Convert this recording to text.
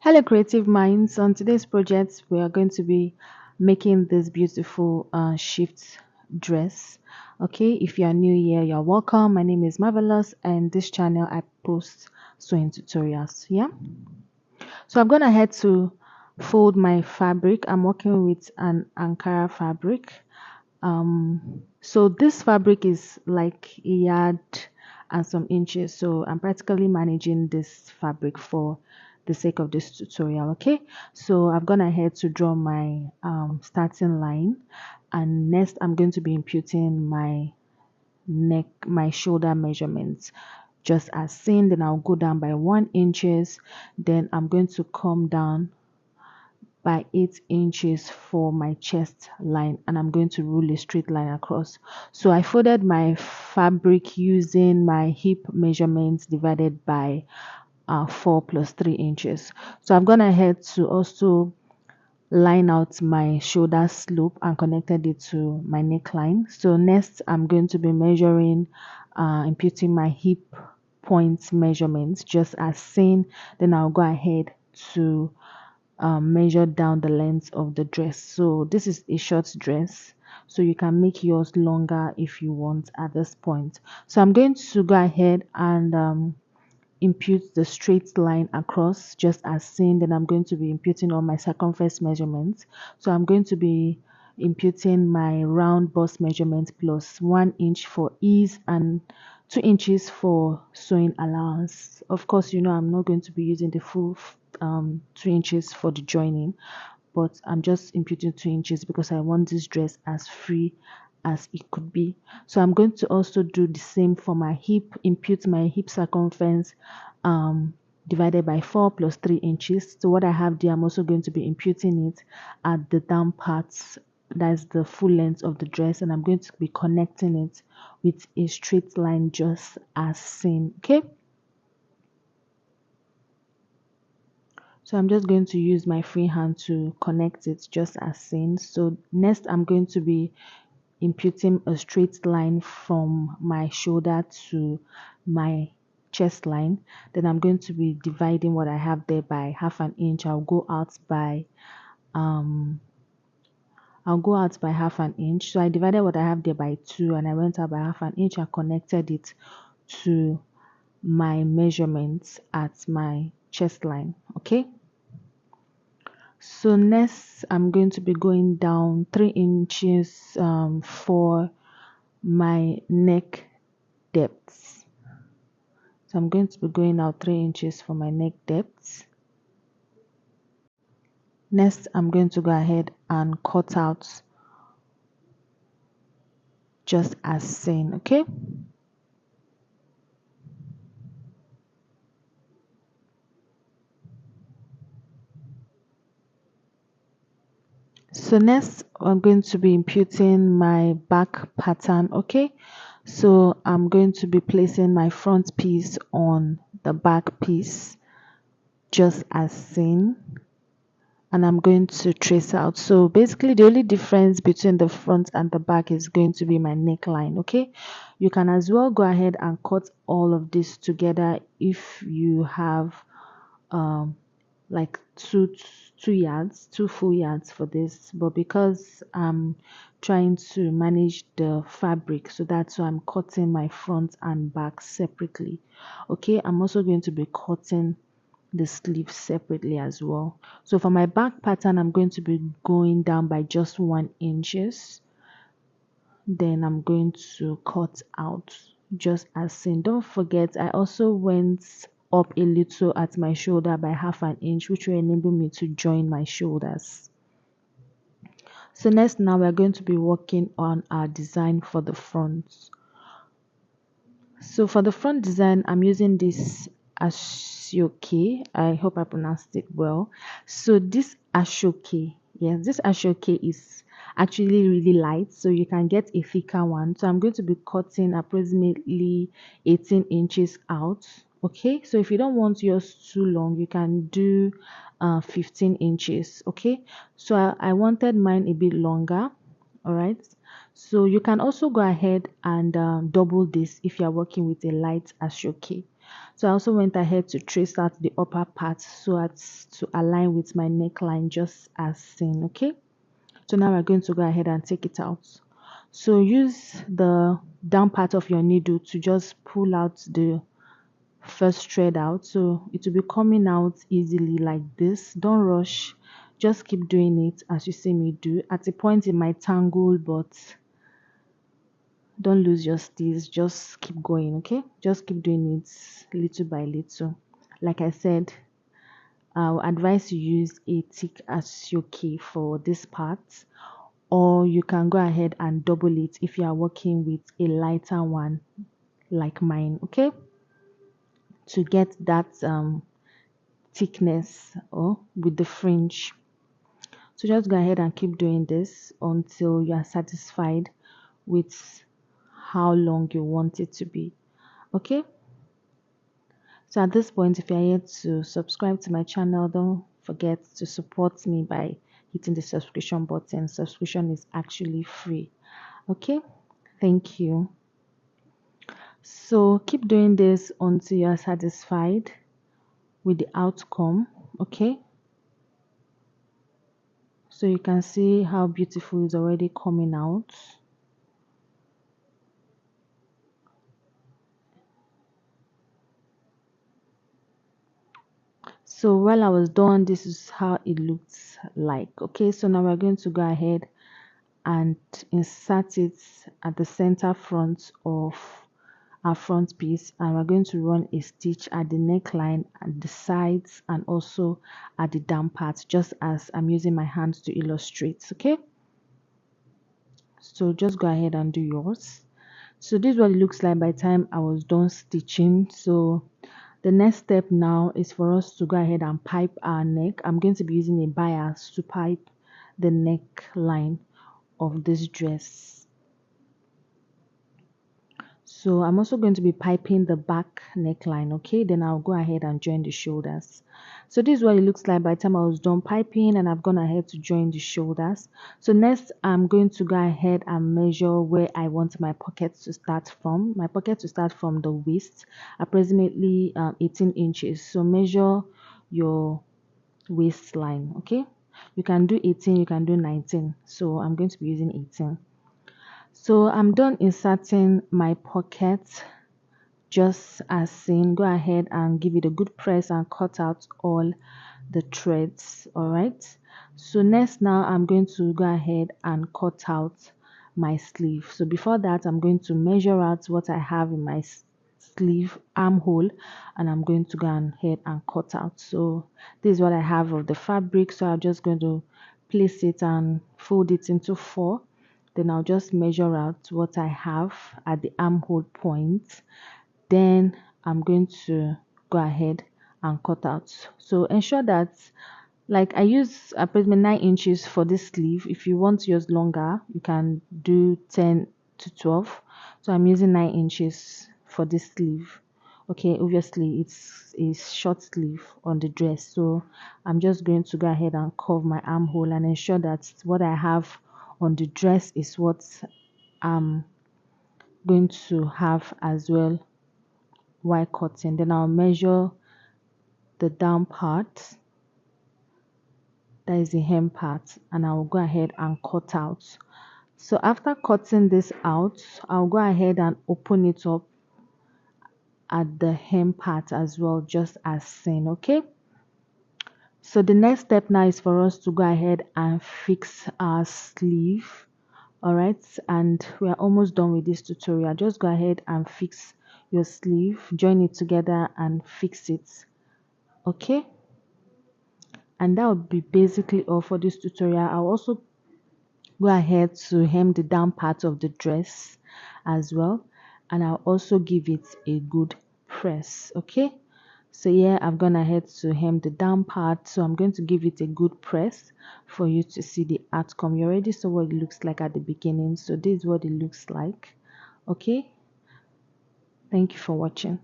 Hello, creative minds. On today's project, we are going to be making this beautiful shift dress. Okay, if you are new here, you're welcome. My name is Marvelous, and this channel I post sewing tutorials. Yeah, so I'm gonna head to fold my fabric. I'm working with an Ankara fabric. So this fabric is like a yard and some inches, so I'm practically managing this fabric for the sake of this tutorial. Okay, so I've gone ahead to draw my starting line, and next I'm going to be imputing my shoulder measurements just as seen. Then I'll go down by 1 inches, then I'm going to come down by 8 inches for my chest line, and I'm going to rule a straight line across. So I folded my fabric using my hip measurements divided by 4 plus 3 inches. So I've gone ahead to also line out my shoulder slope and connected it to my neckline. So next I'm going to be measuring, imputing my hip point measurements just as seen. Then I'll go ahead to measure down the length of the dress. So this is a short dress, so you can make yours longer if you want at this point. So I'm going to go ahead and impute the straight line across just as seen. Then I'm going to be imputing all my circumference measurements. So I'm going to be imputing my round bust measurement plus 1 inch for ease and 2 inches for sewing allowance. Of course, you know I'm not going to be using the full 2 inches for the joining, but I'm just imputing 2 inches because I want this dress as free as it could be. So I'm going to also do the same for my hip, impute my hip circumference divided by 4 plus 3 inches. So what I have there, I'm also going to be imputing it at the down parts, that's the full length of the dress, and I'm going to be connecting it with a straight line just as seen. Okay, so I'm just going to use my free hand to connect it just as seen. So next I'm going to be imputing a straight line from my shoulder to my chest line. Then I'm going to be dividing what I have there by half an inch. Um I'll go out by half an inch. So I divided what I have there by 2, and I went out by half an inch and connected it to my measurements at my chest line. Okay, so next I'm going to be going down 3 inches for my neck depth. So I'm going to be going out 3 inches for my neck depth. Next I'm going to go ahead and cut out just as seen. Okay, so next I'm going to be imputing my back pattern. Okay, so I'm going to be placing my front piece on the back piece just as seen, and I'm going to trace out. So basically the only difference between the front and the back is going to be my neckline. Okay, you can as well go ahead and cut all of this together if you have like two full yards for this, but because I'm trying to manage the fabric, so that's why I'm cutting my front and back separately. Okay, I'm also going to be cutting the sleeve separately as well. So for my back pattern, I'm going to be going down by just 1 inches. Then I'm going to cut out just as seen. Don't forget, I also went up a little at my shoulder by half an inch, which will enable me to join my shoulders. So next, now we're going to be working on our design for the front. So for the front design, I'm using this asooke. I hope I pronounced it well. So this asooke, yes, this asooke is actually really light, so you can get a thicker one. So I'm going to be cutting approximately 18 inches out. Okay, so if you don't want yours too long, you can do 15 inches. Okay, so I wanted mine a bit longer. All right, so you can also go ahead and double this if you are working with a light ashoke. So I also went ahead to trace out the upper part so as to align with my neckline, just as seen. Okay, so now we're going to go ahead and take it out. So use the down part of your needle to just pull out the first thread out, so it will be coming out easily like this. Don't rush, just keep doing it as you see me do. At a point it might tangle, but don't lose your steez, just keep going. Okay, just keep doing it little by little. Like I said, I would advise you use a thick asooke for this part, or you can go ahead and double it if you are working with a lighter one like mine. Okay, to get that thickness or with the fringe. So just go ahead and keep doing this until you are satisfied with how long you want it to be. Okay, so at this point, if you're here to subscribe to my channel, don't forget to support me by hitting the subscription button. Subscription is actually free. Okay, thank you. So keep doing this until you are satisfied with the outcome. Okay, so you can see how beautiful it's already coming out. So while I was done, this is how it looks like. Okay, so now we're going to go ahead and insert it at the center front of our front piece, and we're going to run a stitch at the neckline, at the sides, and also at the down part, just as I'm using my hands to illustrate. Okay, so just go ahead and do yours. So this is what it looks like by the time I was done stitching. So the next step now is for us to go ahead and pipe our neck. I'm going to be using a bias to pipe the neckline of this dress. So I'm also going to be piping the back neckline. Okay, then I'll go ahead and join the shoulders. So this is what it looks like by the time I was done piping, and I've gone ahead to join the shoulders. So next I'm going to go ahead and measure where I want my pocket to start from. My pocket to start from the waist, approximately 18 inches. So measure your waistline. Okay, you can do 18, you can do 19. So I'm going to be using 18. So I'm done inserting my pocket just as seen. Go ahead and give it a good press and cut out all the threads. All right, so next now I'm going to go ahead and cut out my sleeve. So before that, I'm going to measure out what I have in my sleeve armhole, and I'm going to go ahead and cut out. So this is what I have of the fabric, so I'm just going to place it and fold it into 4. Then I'll just measure out what I have at the armhole point. Then I'm going to go ahead and cut out. So ensure that, like, I use approximately 9 inches for this sleeve. If you want to use longer, you can do 10 to 12. So I'm using 9 inches for this sleeve. Okay, obviously it's a short sleeve on the dress, so I'm just going to go ahead and curve my armhole and ensure that what I have on the dress is what I'm going to have as well while cutting. Then I'll measure the down part, that is the hem part, and I'll go ahead and cut out. So after cutting this out, I'll go ahead and open it up at the hem part as well, just as seen. Okay, so the next step now is for us to go ahead and fix our sleeve. All right, and we are almost done with this tutorial. Just go ahead and fix your sleeve, join it together and fix it. Okay, and that would be basically all for this tutorial. I'll also go ahead to hem the down part of the dress as well, and I'll also give it a good press. Okay, so yeah, I've gone ahead to hem the down part, so I'm going to give it a good press for you to see the outcome. You already saw what it looks like at the beginning, so this is what it looks like. Okay, thank you for watching.